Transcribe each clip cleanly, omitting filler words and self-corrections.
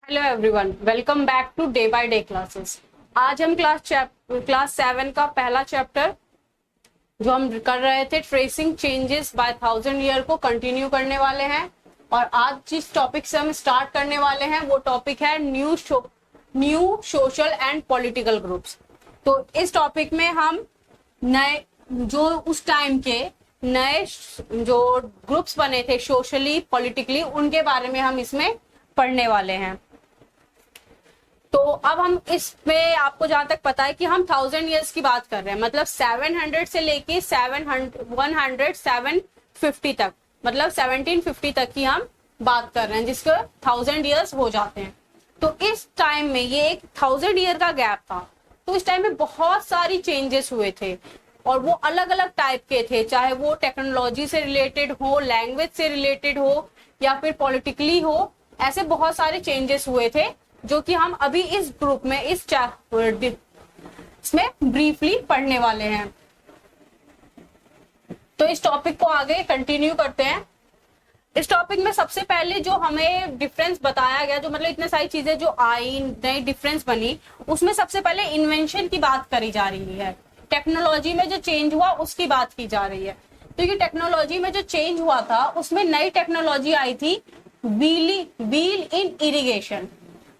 Hello everyone, welcome back to day by day classes. आज हम class 7 का पहला चैप्टर जो हम कर रहे थे ट्रेसिंग चेंजेस बाय 1000 ईयर को कंटिन्यू करने वाले हैं। और आज जिस टॉपिक से हम स्टार्ट करने वाले हैं वो टॉपिक है new social and political groups. तो इस टॉपिक में हम नए जो उस टाइम के नए जो ग्रुप्स बने थे सोशली पॉलिटिकली, उनके बारे में हम इसमें पढ़ने वाले हैं। तो अब हम इसमें आपको जहां तक पता है कि हम 1000 ईयर्स की बात कर रहे हैं, मतलब 700 से लेके 750 तक, मतलब 1750 तक की हम बात कर रहे हैं, जिसके 1000 ईयर्स हो जाते हैं। तो इस टाइम में ये एक 1000 ईयर का गैप था। तो इस टाइम में बहुत सारी चेंजेस हुए थे और वो अलग अलग टाइप के थे, चाहे वो टेक्नोलॉजी से रिलेटेड हो, लैंग्वेज से रिलेटेड हो या फिर पॉलिटिकली हो। ऐसे बहुत सारे चेंजेस हुए थे जो कि हम अभी इस ग्रुप में इसमें ब्रीफली पढ़ने वाले हैं। तो इस टॉपिक को आगे कंटिन्यू करते हैं। इस टॉपिक में सबसे पहले जो हमें डिफरेंस बताया गया, जो मतलब इतने सारी चीजें जो आई, नई डिफरेंस बनी, उसमें सबसे पहले इन्वेंशन की बात करी जा रही है। टेक्नोलॉजी में जो चेंज हुआ उसकी बात की जा रही है। तो ये टेक्नोलॉजी में जो चेंज हुआ था उसमें नई टेक्नोलॉजी आई थी, wheel in irrigation.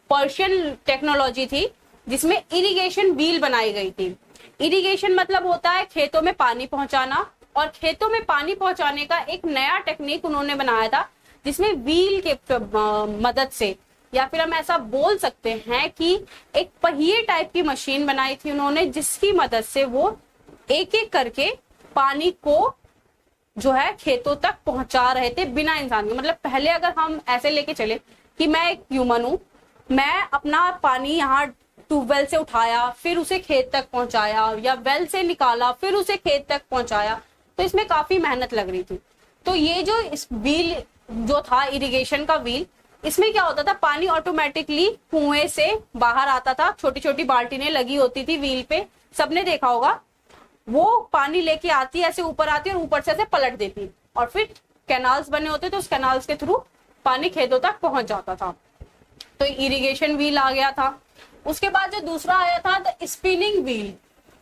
Persian technology थी जिसमें इरिगेशन व्हील बनाई गई थी। इरिगेशन मतलब होता है खेतों में पानी पहुंचाना, और खेतों में पानी पहुंचाने का एक नया टेक्निक उन्होंने बनाया था जिसमें व्हील के मदद से, या फिर हम ऐसा बोल सकते हैं कि एक पहिए टाइप की मशीन बनाई थी उन्होंने, जिसकी मदद से वो एक एक करके पानी को जो है खेतों तक पहुंचा रहे थे बिना इंसान के। मतलब पहले अगर हम ऐसे लेके चले कि मैं एक ह्यूमन हूं, मैं अपना पानी यहाँ ट्यूबवेल से उठाया, फिर उसे खेत तक पहुंचाया, या वेल से निकाला फिर उसे खेत तक पहुंचाया, तो इसमें काफी मेहनत लग रही थी। तो ये जो इस व्हील जो था, इरिगेशन का व्हील, इसमें क्या होता था, पानी ऑटोमेटिकली कुएं से बाहर आता था। छोटी छोटी बाल्टीनें लगी होती थी व्हील पे, सबने देखा होगा। वो पानी लेके आती, ऐसे ऊपर आती और ऊपर से ऐसे पलट देती, और फिर कैनाल्स बने होते थे, उस कैनाल्स के थ्रू पानी खेतों तक पहुंच जाता था। तो इरिगेशन व्हील आ गया था। उसके बाद जो दूसरा आया था द स्पिनिंग व्हील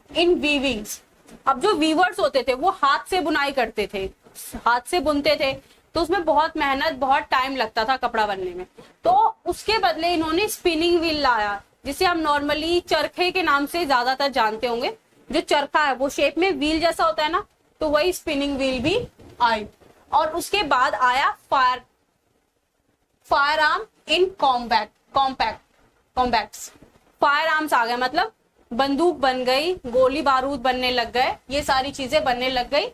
इन वीविंग्स। अब जो वीवर्स होते थे वो हाथ से बुनाई करते थे, हाथ से बुनते थे, तो उसमें बहुत मेहनत, बहुत टाइम लगता था कपड़ा बनने में। तो उसके बदले इन्होंने स्पिनिंग व्हील लाया, जिसे हम नॉर्मली चरखे के नाम से ज्यादातर जानते होंगे। जो चरखा है वो शेप में व्हील जैसा होता है ना, तो वही स्पिनिंग व्हील भी आई। और उसके बाद आया फायर आर्म इन कॉम्बैक्ट्स। फायर आर्म्स आ गए, मतलब बंदूक बन गई, गोली बारूद बनने लग गए, ये सारी चीजें बनने लग गई।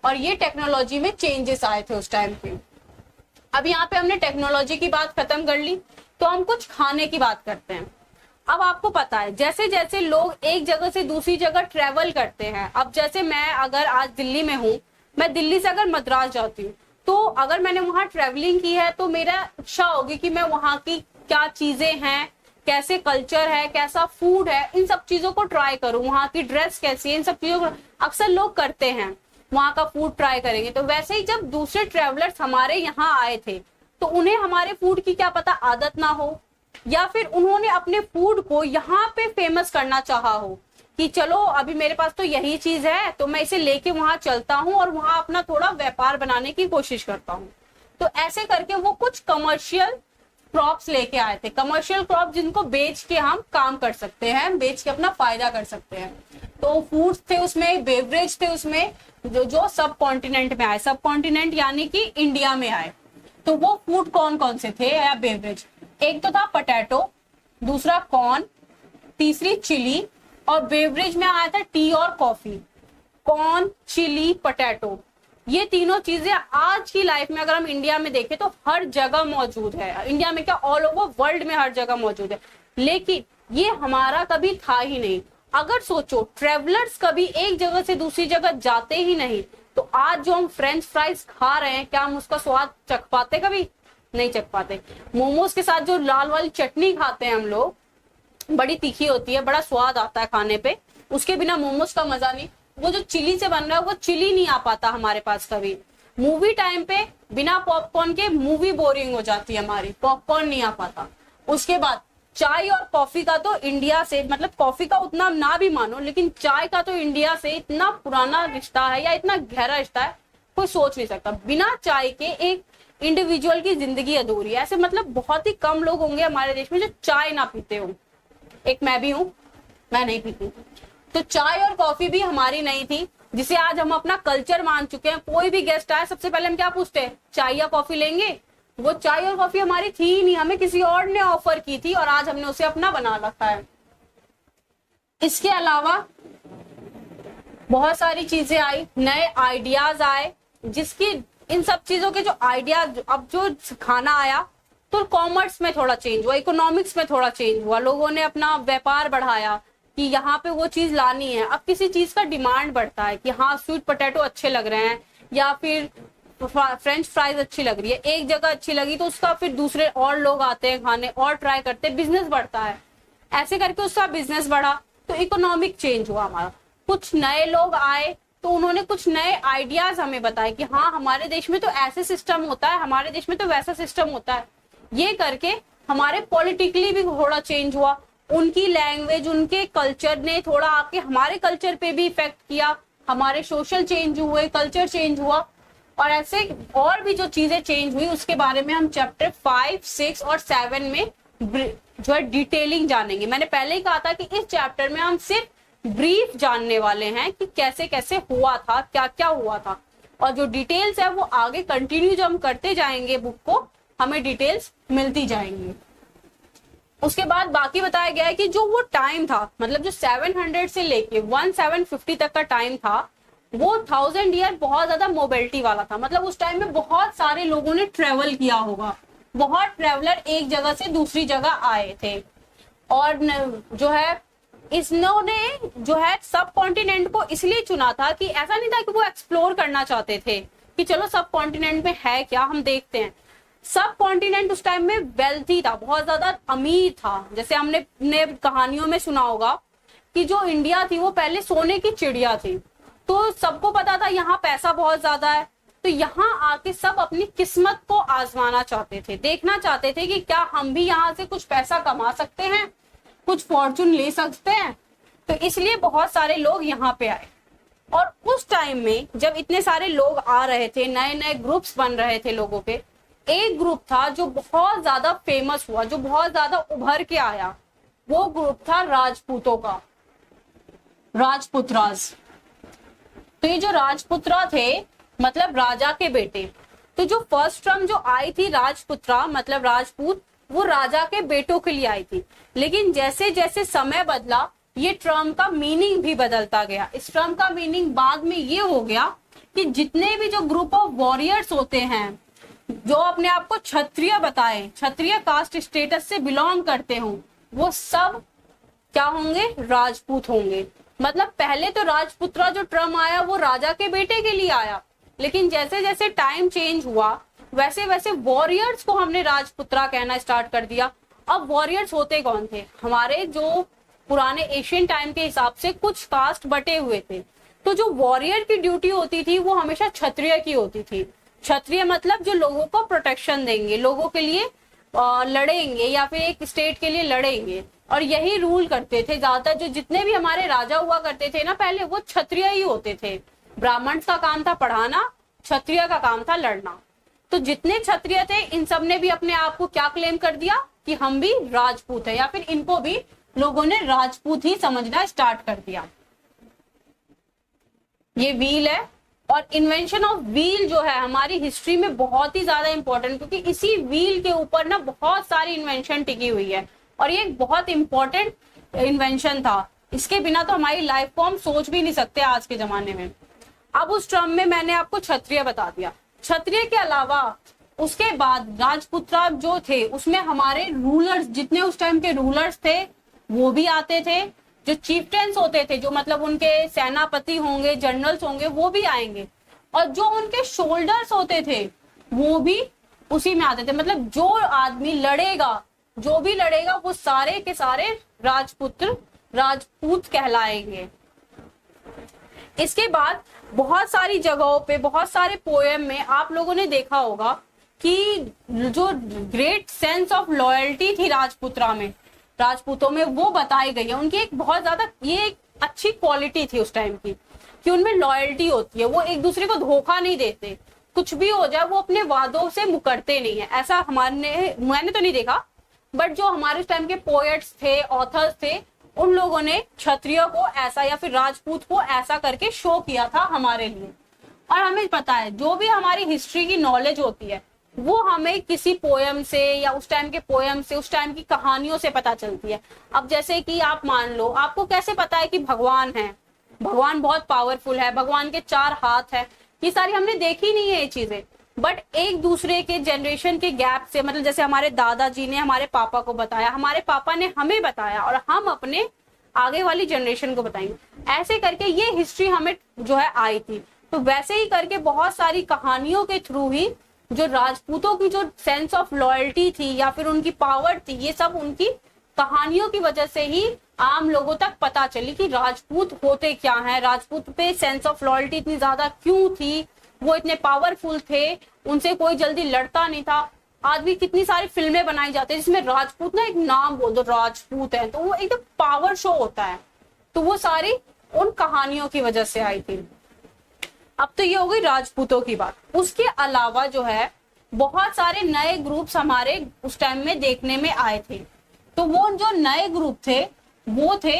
और ये टेक्नोलॉजी में चेंजेस आए थे उस टाइम पे। अब यहाँ पे हमने टेक्नोलॉजी की बात खत्म कर ली, तो हम कुछ खाने की बात करते हैं। अब आपको पता है जैसे जैसे लोग एक जगह से दूसरी जगह ट्रेवल करते हैं, अब जैसे मैं अगर आज दिल्ली में हूँ, मैं दिल्ली से अगर मद्रास जाती हूँ, तो अगर मैंने वहां ट्रेवलिंग की है तो मेरा इच्छा होगी कि मैं वहां की क्या चीजें हैं, कैसे कल्चर है, कैसा फूड है, इन सब चीजों को ट्राई करूं, वहां की ड्रेस कैसी है, इन सब चीजों को अक्सर लोग करते हैं, वहां का फूड ट्राई करेंगे। तो वैसे ही जब दूसरे ट्रेवलर्स हमारे यहाँ आए थे, तो उन्हें हमारे फूड की क्या पता आदत ना हो, या फिर उन्होंने अपने फूड को यहाँ पे फेमस करना चाहा हो कि चलो अभी मेरे पास तो यही चीज है, तो मैं इसे लेके वहां चलता हूँ और वहां अपना थोड़ा व्यापार बनाने की कोशिश करता हूँ। तो ऐसे करके वो कुछ कमर्शियल क्रॉप्स लेके आए थे, कमर्शियल क्रॉप जिनको बेच के हम काम कर सकते हैं, बेच के अपना फायदा कर सकते हैं। तो फूड्स थे उसमें, बेवरेज थे उसमें, जो सब कॉन्टिनेंट में आए, सब कॉन्टिनेंट यानी कि इंडिया में आए। तो वो फूड कौन कौन से थे या बेवरेज, एक तो था पोटैटो, दूसरा कॉर्न, तीसरी चिली, और बेवरेज में आया था टी और कॉफी। कॉर्न, चिली, पोटैटो, ये तीनों चीजें आज की लाइफ में अगर हम इंडिया में देखें तो हर जगह मौजूद है। इंडिया में क्या, ऑल ओवर वर्ल्ड में हर जगह मौजूद है, लेकिन ये हमारा कभी था ही नहीं। अगर सोचो ट्रेवलर्स कभी एक जगह से दूसरी जगह जाते ही नहीं, तो आज जो हम फ्रेंच फ्राइज खा रहे हैं, क्या हम उसका स्वाद चख पाते? कभी नहीं चख पाते। मोमोज के साथ जो लाल वाली चटनी खाते हैं हम लोग, बड़ी तीखी होती है, बड़ा स्वाद आता है खाने पे, उसके बिना मोमोज का मजा नहीं। वो जो चिली से बन रहा है वो चिली नहीं आ पाता हमारे पास कभी। मूवी टाइम पे बिना पॉपकॉर्न के मूवी बोरिंग हो जाती है हमारी, पॉपकॉर्न नहीं आ पाता। उसके बाद चाय और कॉफी का तो इंडिया से, मतलब कॉफी का उतना ना भी मानो, लेकिन चाय का तो इंडिया से इतना पुराना रिश्ता है या इतना गहरा रिश्ता है, कोई सोच नहीं सकता। बिना चाय के एक इंडिविजुअल की जिंदगी अधूरी है। ऐसे मतलब बहुत ही कम लोग होंगे हमारे देश में जो चाय ना पीते हो। एक मैं भी हूं, मैं नहीं पीती। तो चाय और कॉफी भी हमारी नहीं थी, जिसे आज हम अपना कल्चर मान चुके हैं। कोई भी गेस्ट आए सबसे पहले हम क्या पूछते हैं, चाय या कॉफी लेंगे? वो चाय और कॉफी हमारी थी ही नहीं, हमें किसी और ने ऑफर की थी और आज हमने उसे अपना बना रखा है। इसके अलावा बहुत सारी चीजें आई, नए आइडियाज आए, जिसकी इन सब चीजों के जो आइडियाज, अब जो खाना आया तो कॉमर्स में थोड़ा चेंज हुआ, इकोनॉमिक्स में थोड़ा चेंज हुआ, लोगों ने अपना व्यापार बढ़ाया कि यहाँ पे वो चीज लानी है। अब किसी चीज का डिमांड बढ़ता है कि हाँ स्वीट पोटैटो अच्छे लग रहे हैं या फिर फ्रेंच फ्राइज अच्छी लग रही है, एक जगह अच्छी लगी तो उसका फिर दूसरे और लोग आते हैं खाने और ट्राई करते हैं, बिजनेस बढ़ता है। ऐसे करके उसका बिजनेस बढ़ा तो इकोनॉमिक चेंज हुआ हमारा। कुछ नए लोग आए तो उन्होंने कुछ नए आइडियाज हमें बताए कि हाँ हमारे देश में तो ऐसे सिस्टम होता है, हमारे देश में तो वैसा सिस्टम होता है। ये करके हमारे पॉलिटिकली भी थोड़ा चेंज हुआ, उनकी लैंग्वेज, उनके कल्चर ने थोड़ा आके हमारे कल्चर पे भी इफेक्ट किया, हमारे सोशल चेंज हुए, कल्चर चेंज हुआ, और ऐसे और भी जो चीजें चेंज हुई उसके बारे में हम चैप्टर 5, 6 और 7 में जो है डिटेलिंग जानेंगे। मैंने पहले ही कहा था कि इस चैप्टर में हम सिर्फ ब्रीफ जानने वाले हैं कि कैसे कैसे हुआ था, क्या क्या हुआ था, और जो डिटेल्स है वो आगे कंटिन्यू जब हम करते जाएंगे बुक को, हमें डिटेल्स मिलती जाएंगी। उसके बाद बाकी बताया गया है कि जो वो टाइम था, मतलब जो 700 से लेके 1750 तक का टाइम था, वो 1000 ईयर बहुत ज्यादा मोबिलिटी वाला था। मतलब उस टाइम में बहुत सारे लोगों ने ट्रेवल किया होगा, बहुत ट्रेवलर एक जगह से दूसरी जगह आए थे, और जो है इन्होंने जो है सब कॉन्टिनेंट को इसलिए चुना था कि ऐसा नहीं था कि वो एक्सप्लोर करना चाहते थे कि चलो सब कॉन्टिनेंट में है क्या हम देखते हैं। सब कॉन्टिनेंट उस टाइम में वेल्थी था, बहुत ज्यादा अमीर था। जैसे हमने कहानियों में सुना होगा कि जो इंडिया थी वो पहले सोने की चिड़िया थी, तो सबको पता था यहाँ पैसा बहुत ज्यादा है, तो यहाँ आके सब अपनी किस्मत को आजमाना चाहते थे, देखना चाहते थे कि क्या हम भी यहाँ से कुछ पैसा कमा सकते हैं, कुछ फॉर्चून ले सकते हैं। तो इसलिए बहुत सारे लोग यहाँ पे आए। और उस टाइम में जब इतने सारे लोग आ रहे थे, नए नए ग्रुप्स बन रहे थे लोगों के, एक ग्रुप था जो बहुत ज्यादा फेमस हुआ, जो बहुत ज्यादा उभर के आया, वो ग्रुप था राजपूतों का, राजपुत्रास। तो ये जो राजपुत्रा थे मतलब राजा के बेटे, तो जो फर्स्ट टर्म जो आई थी राजपुत्रा मतलब राजपूत, वो राजा के बेटों के लिए आई थी। लेकिन जैसे जैसे समय बदला ये टर्म का मीनिंग भी बदलता गया। इस टर्म का मीनिंग बाद में ये हो गया कि जितने भी जो ग्रुप ऑफ वॉरियर्स होते हैं, जो अपने आप को क्षत्रिय बताए, क्षत्रिय कास्ट स्टेटस से बिलोंग करते हो, वो सब क्या होंगे, राजपूत होंगे। मतलब पहले तो राजपुत्रा जो टर्म आया वो राजा के बेटे के लिए आया, लेकिन जैसे जैसे टाइम चेंज हुआ वैसे वैसे वॉरियर्स को हमने राजपुत्रा कहना स्टार्ट कर दिया। अब वॉरियर्स होते कौन थे, हमारे जो पुराने एशियन टाइम के हिसाब से कुछ कास्ट बटे हुए थे, तो जो वॉरियर की ड्यूटी होती थी वो हमेशा क्षत्रिय की होती थी। क्षत्रिय मतलब जो लोगों को प्रोटेक्शन देंगे, लोगों के लिए लड़ेंगे या फिर एक स्टेट के लिए लड़ेंगे, और यही रूल करते थे ज्यादातर। जो जितने भी हमारे राजा हुआ करते थे ना पहले, वो क्षत्रिय ही होते थे। ब्राह्मण का काम था पढ़ाना, क्षत्रिय का काम था लड़ना। तो जितने क्षत्रिय थे इन सब ने भी अपने आप को क्या क्लेम कर दिया कि हम भी राजपूत है, या फिर इनको भी लोगों ने राजपूत ही समझना स्टार्ट कर दिया। ये व्हील है, और इन्वेंशन ऑफ व्हील जो है हमारी हिस्ट्री में बहुत ही ज्यादा इंपॉर्टेंट, क्योंकि इसी व्हील के ऊपर ना बहुत सारी इन्वेंशन टिकी हुई है, और ये एक बहुत इंपॉर्टेंट इन्वेंशन था। इसके बिना तो हमारी लाइफ को हम सोच भी नहीं सकते आज के जमाने में। अब उस टर्म में मैंने आपको क्षत्रिय बता दिया। क्षत्रिय के अलावा उसके बाद राजपुत्रा जो थे उसमें हमारे रूलर्स, जितने उस टाइम के रूलर्स थे वो भी आते थे। जो चीफटेंस होते थे, जो मतलब उनके सेनापति होंगे, जनरल्स होंगे, वो भी आएंगे, और जो उनके शोल्डर्स होते थे वो भी उसी में आते थे। मतलब जो आदमी लड़ेगा, जो भी लड़ेगा, वो सारे के सारे राजपूत कहलाएंगे। इसके बाद बहुत सारी जगहों पे, बहुत सारे पोएम में आप लोगों ने देखा होगा कि जो ग्रेट सेंस ऑफ लॉयल्टी थी राजपूतों में वो बताई गई है। उनकी एक बहुत ज्यादा ये एक अच्छी क्वालिटी थी उस टाइम की कि उनमें लॉयल्टी होती है, वो एक दूसरे को धोखा नहीं देते, कुछ भी हो जाए वो अपने वादों से मुकरते नहीं है। ऐसा मैंने तो नहीं देखा, बट जो हमारे उस टाइम के पोएट्स थे, ऑथर्स थे, उन लोगों ने क्षत्रिय को ऐसा या फिर राजपूत को ऐसा करके शो किया था हमारे लिए। और हमें पता है जो भी हमारी हिस्ट्री की नॉलेज होती है वो हमें किसी पोयम से या उस टाइम के पोयम से, उस टाइम की कहानियों से पता चलती है। अब जैसे कि आप मान लो, आपको कैसे पता है कि भगवान है, भगवान बहुत पावरफुल है, भगवान के 4 हाथ है, ये सारी हमने देखी नहीं है ये चीजें, बट एक दूसरे के जनरेशन के गैप से, मतलब जैसे हमारे दादाजी ने हमारे पापा को बताया, हमारे पापा ने हमें बताया और हम अपने आगे वाली जनरेशन को बताएंगे, ऐसे करके ये हिस्ट्री हमें जो है आई थी। तो वैसे ही करके बहुत सारी कहानियों के थ्रू ही जो राजपूतों की जो सेंस ऑफ लॉयल्टी थी या फिर उनकी पावर थी, ये सब उनकी कहानियों की वजह से ही आम लोगों तक पता चली कि राजपूत होते क्या हैं, राजपूत पे सेंस ऑफ लॉयल्टी इतनी ज्यादा क्यों थी, वो इतने पावरफुल थे, उनसे कोई जल्दी लड़ता नहीं था। आज भी कितनी सारी फिल्में बनाई जाती है जिसमें राजपूत ना एक नाम बोल दो राजपूत है तो वो एकदम पावर शो होता है, तो वो सारी उन कहानियों की वजह से आई थी। अब तो ये हो गई राजपूतों की बात। उसके अलावा जो है बहुत सारे नए ग्रुप्स हमारे उस टाइम में देखने में आए थे। तो वो जो नए ग्रुप थे वो थे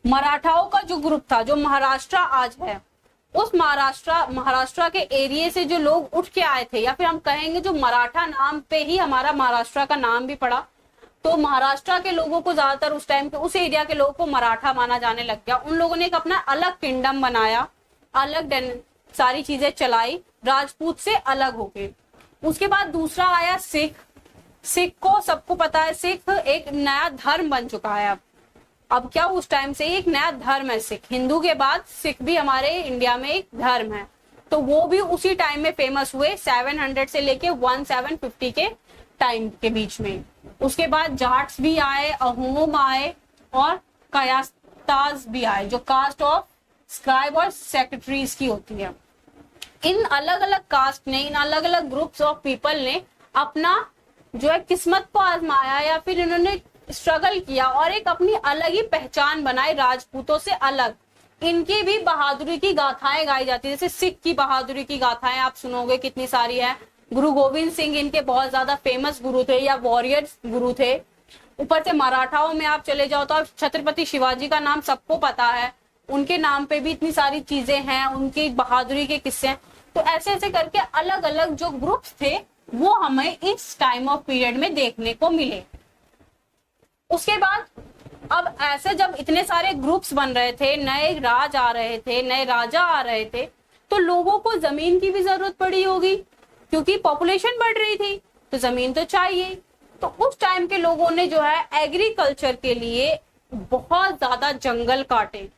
मराठाओं का जो ग्रुप था, जो महाराष्ट्र आज है, उस महाराष्ट्र के एरिया से जो लोग उठ के आए थे, या फिर हम कहेंगे जो मराठा नाम पे ही हमारा महाराष्ट्र का नाम भी पड़ा, तो महाराष्ट्र के लोगों को ज्यादातर उस टाइम के उस एरिया के लोगों को मराठा माना जाने लग गया। उन लोगों ने एक अपना अलग किंगडम बनाया, अलग सारी चीजें चलाई, राजपूत से अलग होके। उसके बाद दूसरा आया सिख को सबको पता है, सिख एक नया धर्म बन चुका है। अब क्या उस टाइम से एक नया धर्म है सिख, हिंदू के बाद सिख भी हमारे इंडिया में एक धर्म है। तो वो भी उसी टाइम में फेमस हुए 700 से लेके 1750 के टाइम के बीच में। उसके बाद जाट्स भी आए, अहोम आए और कायस्ताज भी आए, जो कास्ट ऑफ स्क्राइब और सेक्रेटरीज की होती है। इन अलग अलग कास्ट ने, इन अलग अलग ग्रुप्स ऑफ पीपल ने अपना जो है किस्मत को आजमाया या फिर इन्होंने स्ट्रगल किया और एक अपनी अलग ही पहचान बनाई राजपूतों से अलग। इनकी भी बहादुरी की गाथाएं गाई जाती है, जैसे सिख की बहादुरी की गाथाएं आप सुनोगे कितनी सारी है। गुरु गोविंद सिंह इनके बहुत ज्यादा फेमस गुरु थे या वॉरियर्स गुरु थे। ऊपर से मराठाओं में आप चले जाओ तो छत्रपति शिवाजी का नाम सबको पता है, उनके नाम पे भी इतनी सारी चीजें हैं, उनकी बहादुरी के किस्से हैं। तो ऐसे ऐसे करके अलग अलग जो ग्रुप्स थे वो हमें इस टाइम ऑफ पीरियड में देखने को मिले। उसके बाद अब ऐसे जब इतने सारे ग्रुप्स बन रहे थे, नए राज आ रहे थे, नए राजा आ रहे थे, तो लोगों को जमीन की भी जरूरत पड़ी होगी क्योंकि पॉपुलेशन बढ़ रही थी, तो जमीन तो चाहिए। तो उस टाइम के लोगों ने जो है एग्रीकल्चर के लिए बहुत ज्यादा जंगल काटे।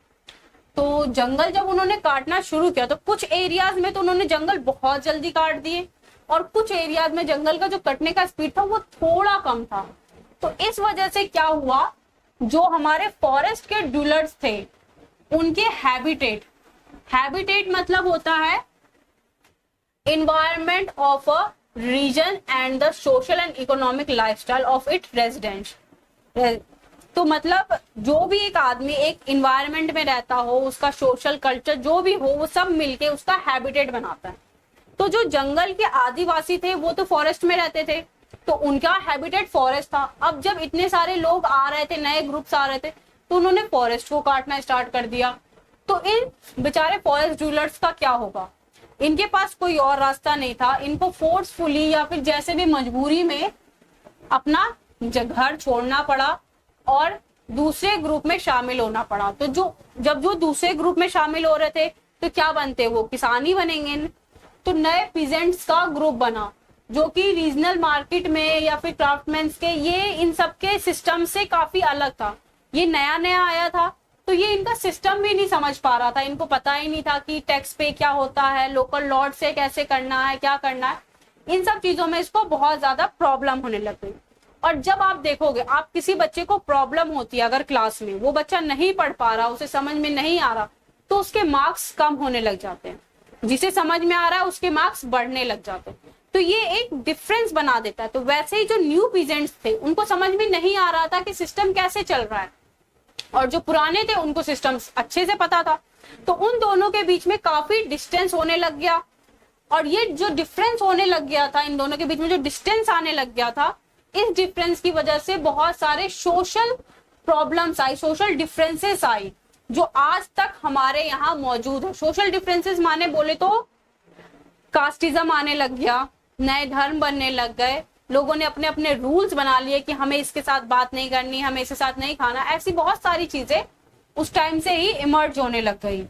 तो जंगल जब उन्होंने काटना शुरू किया तो कुछ एरियाज में तो उन्होंने जंगल बहुत जल्दी काट दिए और कुछ एरियाज में जंगल का जो कटने का स्पीड था वो थोड़ा कम था। तो इस वजह से क्या हुआ, जो हमारे फॉरेस्ट के ड्वेलर्स थे उनके हैबिटेट मतलब होता है environment of a region and the social and economic lifestyle of its residents। तो मतलब जो भी एक आदमी एक environment में रहता हो, उसका सोशल कल्चर जो भी हो वो सब मिलके उसका हैबिटेट बनाता है। तो जो जंगल के आदिवासी थे वो तो फॉरेस्ट में रहते थे, तो उनका हैबिटेट फॉरेस्ट था। अब जब इतने सारे लोग आ रहे थे, नए ग्रुप्स आ रहे थे, तो उन्होंने फॉरेस्ट को काटना स्टार्ट कर दिया। तो इन बेचारे फॉरेस्ट डीलर्स का क्या होगा, इनके पास कोई और रास्ता नहीं था, इनको फोर्सफुली या फिर जैसे भी मजबूरी में अपना घर छोड़ना पड़ा और दूसरे ग्रुप में शामिल होना पड़ा। तो जो दूसरे ग्रुप में शामिल हो रहे थे तो क्या बनते, वो किसान ही बनेंगे। तो नए पीजेंट्स का ग्रुप बना जो कि रीजनल मार्केट में या फिर क्राफ्टमैन्स के, ये इन सबके सिस्टम से काफी अलग था। ये नया नया आया था तो ये इनका सिस्टम भी नहीं समझ पा रहा था, इनको पता ही नहीं था कि टैक्स पे क्या होता है, लोकल लॉट से कैसे करना है, क्या करना है। इन सब चीजों में इसको बहुत ज्यादा प्रॉब्लम होने लग गई। और जब आप देखोगे, आप किसी बच्चे को प्रॉब्लम होती है अगर क्लास में, वो बच्चा नहीं पढ़ पा रहा, उसे समझ में नहीं आ रहा, तो उसके मार्क्स कम होने लग जाते हैं। जिसे समझ में आ रहा है उसके मार्क्स बढ़ने लग जाते हैं। तो ये एक डिफरेंस बना देता है। तो वैसे ही जो न्यू पीजेंट्स थे उनको समझ में नहीं आ रहा था कि सिस्टम कैसे चल रहा है, और जो पुराने थे उनको सिस्टम अच्छे से पता था। तो उन दोनों के बीच में काफी डिस्टेंस होने लग गया, और ये जो डिफरेंस होने लग गया था, इन दोनों के बीच में जो डिस्टेंस आने लग गया था, इस डिफरेंस की वजह से बहुत सारे सोशल प्रॉब्लम्स आई, सोशल डिफरेंसेस आई, जो आज तक हमारे यहाँ मौजूद है। सोशल डिफरेंसेस माने बोले तो कास्टिज्म आने लग गया, नए धर्म बनने लग गए, लोगों ने अपने अपने रूल्स बना लिए कि हमें इसके साथ बात नहीं करनी, हमें इसके साथ नहीं खाना। ऐसी बहुत सारी चीजें उस टाइम से ही इमर्ज होने लग गई।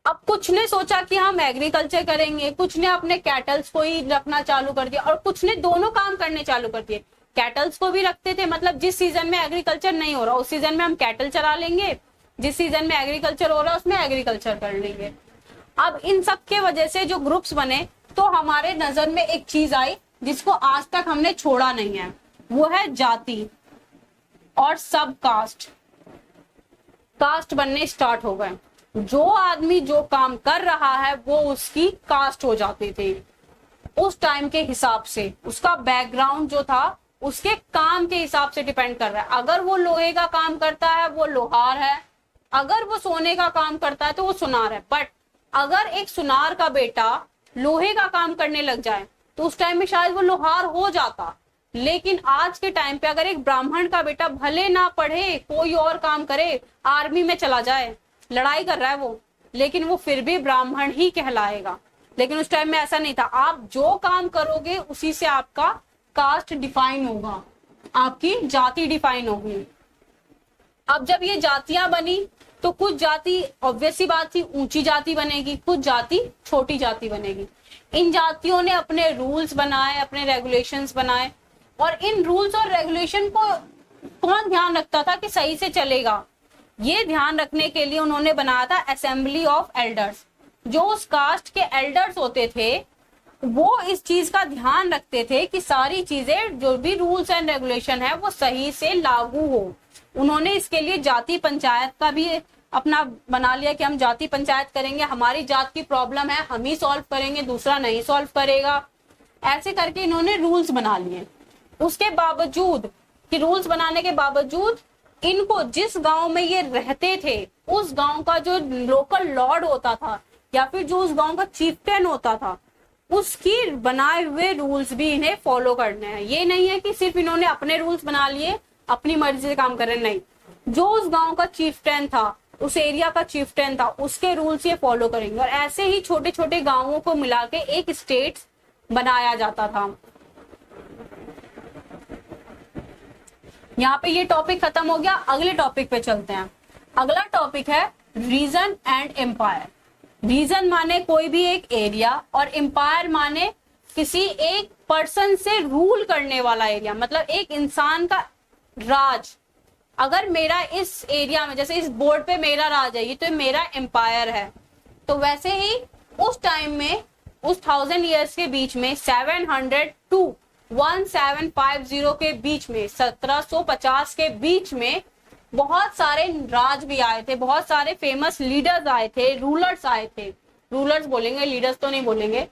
अब कुछ ने सोचा कि हम एग्रीकल्चर करेंगे, कुछ ने अपने कैटल्स को ही रखना चालू कर दिया, और कुछ ने दोनों काम करने चालू कर दिए। कैटल्स को भी रखते थे, मतलब जिस सीजन में एग्रीकल्चर नहीं हो रहा उस सीजन में हम कैटल चरा लेंगे, जिस सीजन में एग्रीकल्चर हो रहा है उसमें एग्रीकल्चर कर लेंगे। अब इन सब के वजह से जो ग्रुप्स बने, तो हमारे नजर में एक चीज आई जिसको आज तक हमने छोड़ा नहीं है, वो है जाति और सब कास्ट। कास्ट बनने स्टार्ट हो गए। जो आदमी जो काम कर रहा है वो उसकी कास्ट हो जाते थे उस टाइम के हिसाब से। उसका बैकग्राउंड जो था उसके काम के हिसाब से डिपेंड कर रहा है। अगर वो लोहे का काम करता है वो लोहार है, अगर वो सोने का काम करता है तो वो सुनार है। बट अगर एक सुनार का बेटा लोहे का काम करने लग जाए तो उस टाइम में शायद वो लोहार हो जाता। लेकिन आज के टाइम पे अगर एक ब्राह्मण का बेटा भले ना पढ़े, कोई और काम करे, आर्मी में चला जाए, लड़ाई कर रहा है वो, लेकिन वो फिर भी ब्राह्मण ही कहलाएगा। लेकिन उस टाइम में ऐसा नहीं था। आप जो काम करोगे उसी से आपका कास्ट डिफाइन होगा, आपकी जाति डिफाइन होगी। अब जब ये जातियां बनी तो कुछ जाति ऑब्वियस सी बात थी ऊंची जाति बनेगी, कुछ जाति छोटी जाति बनेगी। इन जातियों ने अपने रूल्स बनाए, अपने रेगुलेशंस बनाए, और इन रूल्स और रेगुलेशन को कौन ध्यान रखता था कि सही से चलेगा, ये ध्यान रखने के लिए उन्होंने बनाया था असेंबली ऑफ एल्डर्स। जो उस कास्ट के एल्डर्स होते थे वो इस चीज का ध्यान रखते थे कि सारी चीजें जो भी रूल्स एंड रेगुलेशन है वो सही से लागू हो। उन्होंने इसके लिए जाति पंचायत का भी अपना बना लिया कि हम जाति पंचायत करेंगे, हमारी जात की प्रॉब्लम है हम ही सॉल्व करेंगे, दूसरा नहीं सॉल्व करेगा। ऐसे करके इन्होंने रूल्स बना लिए। उसके बावजूद कि रूल्स बनाने के बावजूद इनको जिस गांव में ये रहते थे उस गांव का जो लोकल लॉर्ड होता था या फिर जो उस गांव का चीफटेन होता था उसकी बनाए हुए रूल्स भी इन्हें फॉलो करने हैं। ये नहीं है कि सिर्फ इन्होंने अपने रूल्स बना लिए अपनी मर्जी से काम कर रहे, नहीं। जो उस गांव का चीफटेन था, उस एरिया का चीफटेन था, उसके रूल्स ये फॉलो करेंगे। और ऐसे ही छोटे छोटे गांवों को मिला के एक स्टेट बनाया जाता था। यहाँ पे ये टॉपिक खत्म हो गया। अगले टॉपिक पे चलते हैं। अगला टॉपिक है रीजन एंड एम्पायर। रीजन माने कोई भी एक एरिया, और एम्पायर माने किसी एक पर्सन से रूल करने वाला एरिया, मतलब एक इंसान का राज। अगर मेरा इस एरिया में, जैसे इस बोर्ड पे मेरा राज है, ये तो मेरा एम्पायर है। तो वैसे ही उस टाइम में, उस 1000 ईयर्स के बीच में 700 टू 1750 के बीच में, 1750 के बीच में बहुत सारे राज भी आए थे, बहुत सारे फेमस लीडर्स आए थे, रूलर्स आए थे। रूलर्स बोलेंगे, लीडर्स तो नहीं बोलेंगे,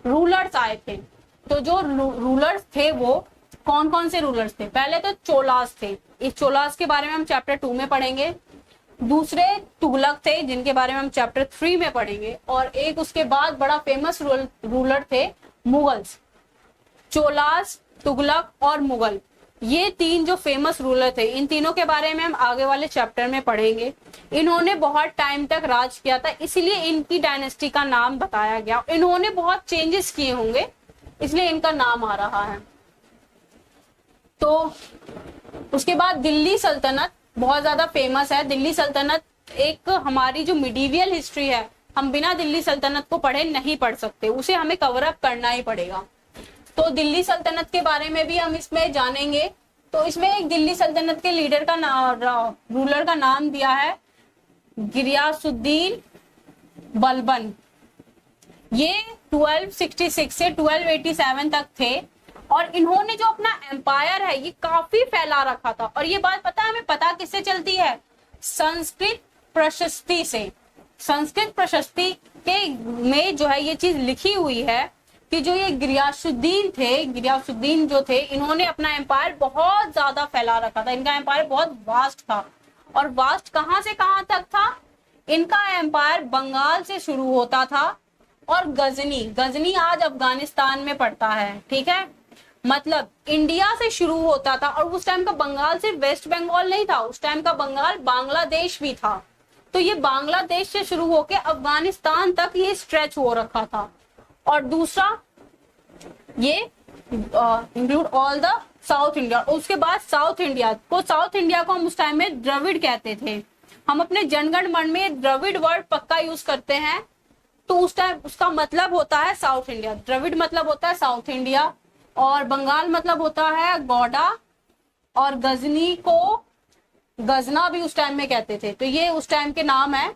रूलर्स आए थे। तो जो रूलर्स थे वो कौन कौन से रूलर्स थे? पहले तो चोलास थे। इस चोलास के बारे में हम चैप्टर 2 में पढ़ेंगे। दूसरे तुगलक थे जिनके बारे में हम चैप्टर 3 में पढ़ेंगे। और एक उसके बाद बड़ा फेमस रूलर थे मुगल्स। चोलास, तुगलक और मुगल, ये तीन जो फेमस रूलर थे, इन तीनों के बारे में हम आगे वाले चैप्टर में पढ़ेंगे। इन्होंने बहुत टाइम तक राज किया था, इसलिए इनकी डायनेस्टी का नाम बताया गया। इन्होंने बहुत चेंजेस किए होंगे इसलिए इनका नाम आ रहा है। तो उसके बाद दिल्ली सल्तनत बहुत ज्यादा फेमस है। दिल्ली सल्तनत एक हमारी जो मिडीवियल हिस्ट्री है, हम बिना दिल्ली सल्तनत को पढ़े नहीं पढ़ सकते, उसे हमें कवर अप करना ही पड़ेगा। तो दिल्ली सल्तनत के बारे में भी हम इसमें जानेंगे। तो इसमें एक दिल्ली सल्तनत के लीडर का रूलर का नाम दिया है गियासुद्दीन बलबन। ये 1266 से 1287 तक थे। और इन्होंने जो अपना एम्पायर है ये काफी फैला रखा था। और ये बात पता है हमें, पता किससे चलती है? संस्कृत प्रशस्ति से। संस्कृत प्रशस्ति के में जो है ये चीज लिखी हुई है कि जो ये गियासुद्दीन जो थे, इन्होंने अपना एम्पायर बहुत ज्यादा फैला रखा था। इनका एम्पायर बहुत वास्ट था, और वास्ट कहां से कहां तक था? इनका एम्पायर बंगाल से शुरू होता था, और गजनी आज अफगानिस्तान में पड़ता है, ठीक है। मतलब इंडिया से शुरू होता था, और उस टाइम का बंगाल सिर्फ वेस्ट बंगाल नहीं था, उस टाइम का बंगाल बांग्लादेश भी था। तो ये बांग्लादेश से शुरू होकर अफगानिस्तान तक ये स्ट्रेच हो रखा था। और दूसरा ये include all the south India. उसके बाद साउथ इंडिया को हम उस टाइम में द्रविड़ कहते थे। हम अपने जनगण मन में द्रविड़ वर्ड पक्का यूज करते हैं, तो उस टाइम उसका मतलब होता है साउथ इंडिया। द्रविड़ मतलब होता है साउथ इंडिया, और बंगाल मतलब होता है गौडा, और गजनी को गजना भी उस टाइम में कहते थे। तो ये उस टाइम के नाम है